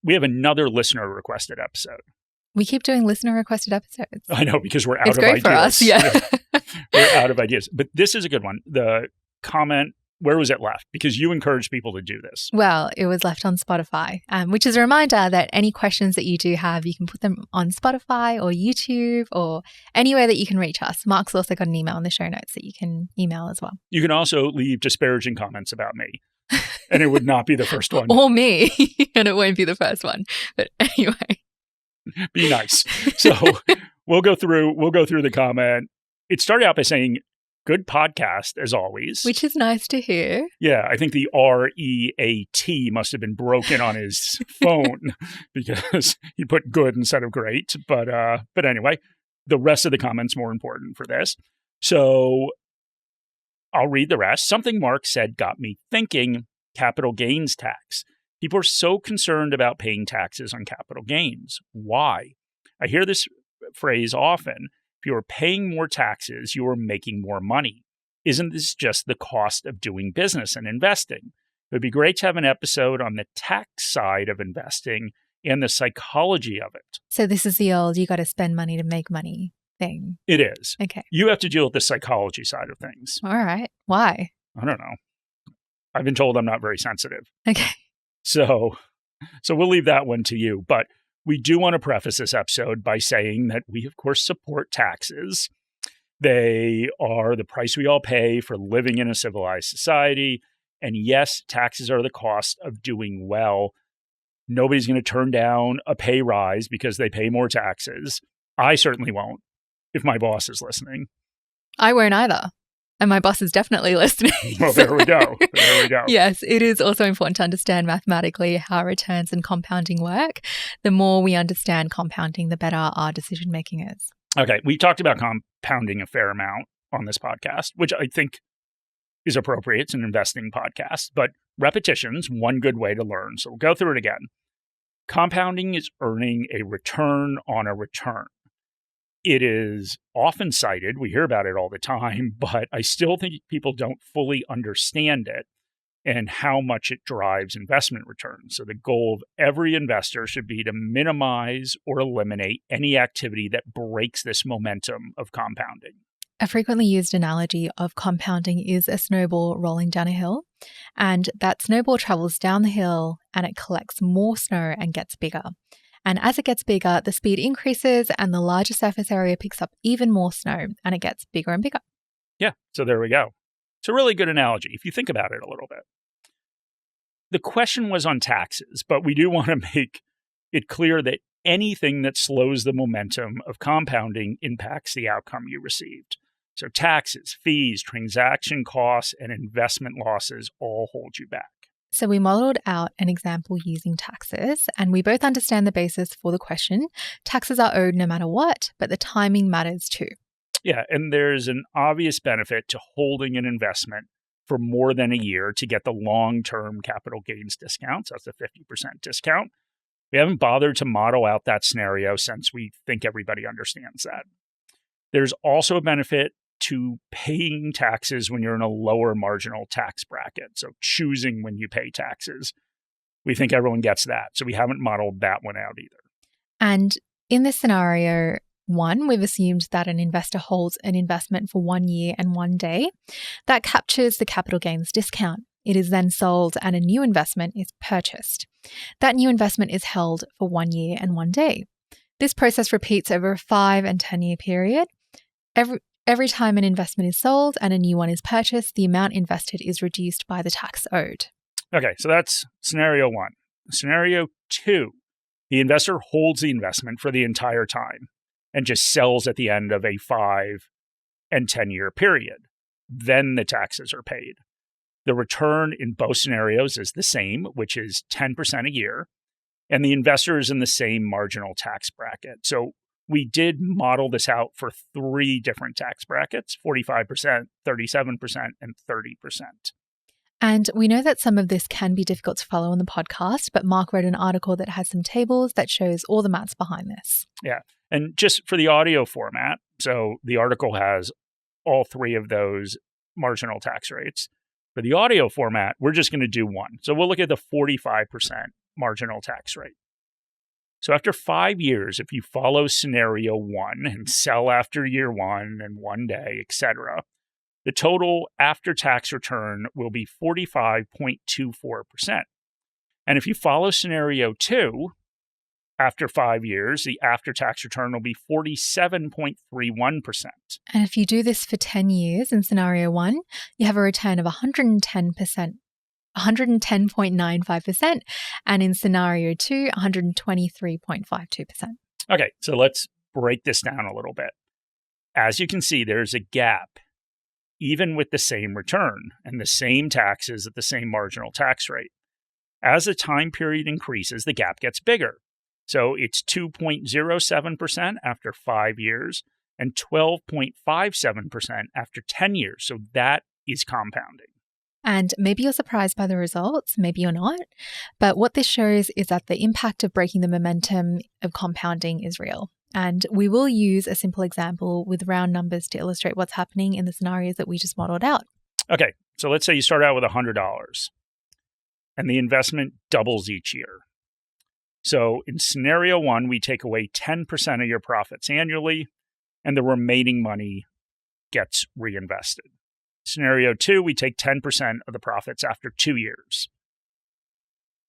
we have another listener requested episode. We keep doing listener requested episodes. I know, because we're out It's of great ideas. for us, yeah. We're out of ideas. But this is a good one. The comment, where was it left? Because you encourage people to do this. Well, it was left on Spotify, which is a reminder that any questions that you do have, you can put them on Spotify or YouTube or anywhere that you can reach us. Mark's also got an email in the show notes that you can email as well. You can also leave disparaging comments about me, and it would not be the first one. Or me, and it won't be the first one. But anyway. Be nice. So we'll go through the comment. It started out by saying, good podcast, as always. Which is nice to hear. Yeah, I think the REAT must have been broken on his phone because he put good instead of great. But anyway, the rest of the comment's more important for this. So I'll read the rest. Something Mark said got me thinking, capital gains tax. People are so concerned about paying taxes on capital gains. Why? I hear this phrase often. If you are paying more taxes, you are making more money. Isn't this just the cost of doing business and investing? It would be great to have an episode on the tax side of investing and the psychology of it. So this is the old, you got to spend money to make money thing. It is. Okay. You have to deal with the psychology side of things. All right. Why? I don't know. I've been told I'm not very sensitive. Okay. So we'll leave that one to you. But we do want to preface this episode by saying that we, of course, support taxes. They are the price we all pay for living in a civilized society. And yes, taxes are the cost of doing well. Nobody's going to turn down a pay rise because they pay more taxes. I certainly won't if my boss is listening. I won't either. And my boss is definitely listening. Well, there we go. There we go. Yes, it is also important to understand mathematically how returns and compounding work. The more we understand compounding, the better our decision making is. Okay, we talked about compounding a fair amount on this podcast, which I think is appropriate. It's an investing podcast, but repetition's one good way to learn. So we'll go through it again. Compounding is earning a return on a return. It is often cited, we hear about it all the time, but I still think people don't fully understand it and how much it drives investment returns. So the goal of every investor should be to minimize or eliminate any activity that breaks this momentum of compounding. A frequently used analogy of compounding is a snowball rolling down a hill, and that snowball travels down the hill and it collects more snow and gets bigger. And as it gets bigger, the speed increases and the larger surface area picks up even more snow and it gets bigger and bigger. Yeah, so there we go. It's a really good analogy if you think about it a little bit. The question was on taxes, but we do want to make it clear that anything that slows the momentum of compounding impacts the outcome you received. So taxes, fees, transaction costs, and investment losses all hold you back. So we modeled out an example using taxes, and we both understand the basis for the question. Taxes are owed no matter what, but the timing matters too. Yeah, and there's an obvious benefit to holding an investment for more than a year to get the long-term capital gains discounts. That's a 50% discount. We haven't bothered to model out that scenario since we think everybody understands that. There's also a benefit to paying taxes when you're in a lower marginal tax bracket. So choosing when you pay taxes. We think everyone gets that. So we haven't modeled that one out either. And in this scenario, one, we've assumed that an investor holds an investment for 1 year and 1 day. That captures the capital gains discount. It is then sold and a new investment is purchased. That new investment is held for 1 year and 1 day. This process repeats over a 5 and 10 year period. Every time an investment is sold and a new one is purchased, the amount invested is reduced by the tax owed. Okay, so that's scenario one. Scenario two, the investor holds the investment for the entire time and just sells at the end of a 5 and 10 year period. Then the taxes are paid. The return in both scenarios is the same, which is 10% a year, and the investor is in the same marginal tax bracket. So we did model this out for 3 different tax brackets, 45%, 37%, and 30%. And we know that some of this can be difficult to follow on the podcast, but Mark wrote an article that has some tables that shows all the maths behind this. Yeah. And just for the audio format, so the article has all 3 of those marginal tax rates. For the audio format, we're just going to do one. So we'll look at the 45% marginal tax rate. So after 5 years, if you follow scenario 1 and sell after year 1 and 1 day, etc., the total after-tax return will be 45.24%. And if you follow scenario 2, after 5 years, the after-tax return will be 47.31%. And if you do this for 10 years in scenario 1, you have a return of 110.95%, and in scenario 2, 123.52%. Okay, so let's break this down a little bit. As you can see, there's a gap, even with the same return and the same taxes at the same marginal tax rate. As the time period increases, the gap gets bigger. So it's 2.07% after 5 years and 12.57% after 10 years. So that is compounding. And maybe you're surprised by the results, maybe you're not. But what this shows is that the impact of breaking the momentum of compounding is real. And we will use a simple example with round numbers to illustrate what's happening in the scenarios that we just modeled out. Okay, so let's say you start out with $100 and the investment doubles each year. So in scenario 1, we take away 10% of your profits annually, and the remaining money gets reinvested. Scenario 2, we take 10% of the profits after 2 years.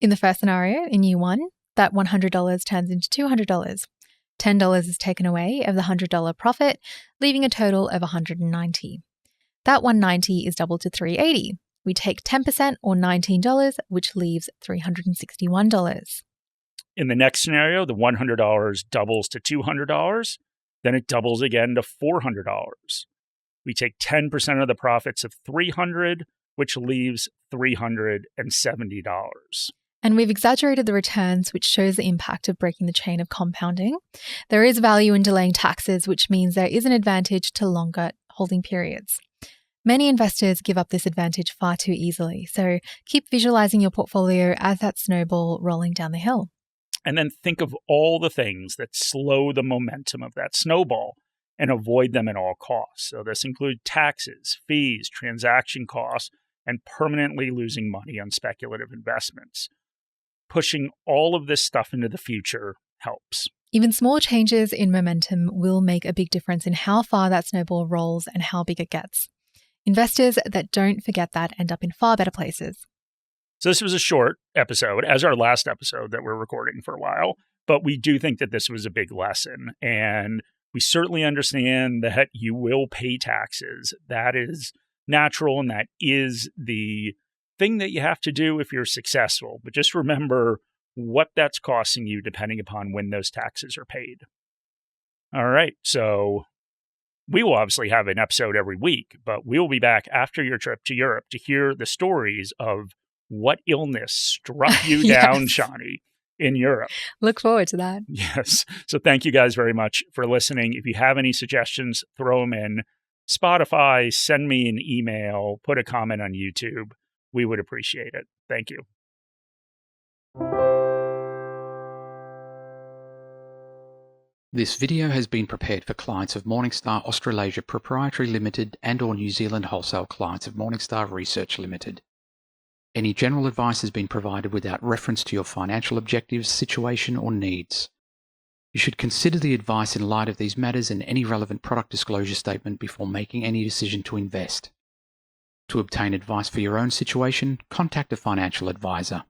In the first scenario, in year 1, that $100 turns into $200. $10 is taken away of the $100 profit, leaving a total of $190. That $190 is doubled to $380. We take 10% or $19, which leaves $361. In the next scenario, the $100 doubles to $200, then it doubles again to $400. We take 10% of the profits of $300, which leaves $370. And we've exaggerated the returns, which shows the impact of breaking the chain of compounding. There is value in delaying taxes, which means there is an advantage to longer holding periods. Many investors give up this advantage far too easily, so keep visualizing your portfolio as that snowball rolling down the hill. And then think of all the things that slow the momentum of that snowball and avoid them at all costs. So this includes taxes, fees, transaction costs, and permanently losing money on speculative investments. Pushing all of this stuff into the future helps. Even small changes in momentum will make a big difference in how far that snowball rolls and how big it gets. Investors that don't forget that end up in far better places. So this was a short episode, as our last episode that we're recording for a while, but we do think that this was a big lesson. And we certainly understand that you will pay taxes. That is natural, and that is the thing that you have to do if you're successful. But just remember what that's costing you depending upon when those taxes are paid. All right, so we will obviously have an episode every week, but we will be back after your trip to Europe to hear the stories of what illness struck you down, Shani, in Europe. Look forward to that. Yes. So thank you guys very much for listening. If you have any suggestions, throw them in Spotify, send me an email, put a comment on YouTube. We would appreciate it. Thank you. This video has been prepared for clients of Morningstar Australasia Pty Ltd and or New Zealand wholesale clients of Morningstar Research Ltd. Any general advice has been provided without reference to your financial objectives, situation, or needs. You should consider the advice in light of these matters and any relevant product disclosure statement before making any decision to invest. To obtain advice for your own situation, contact a financial advisor.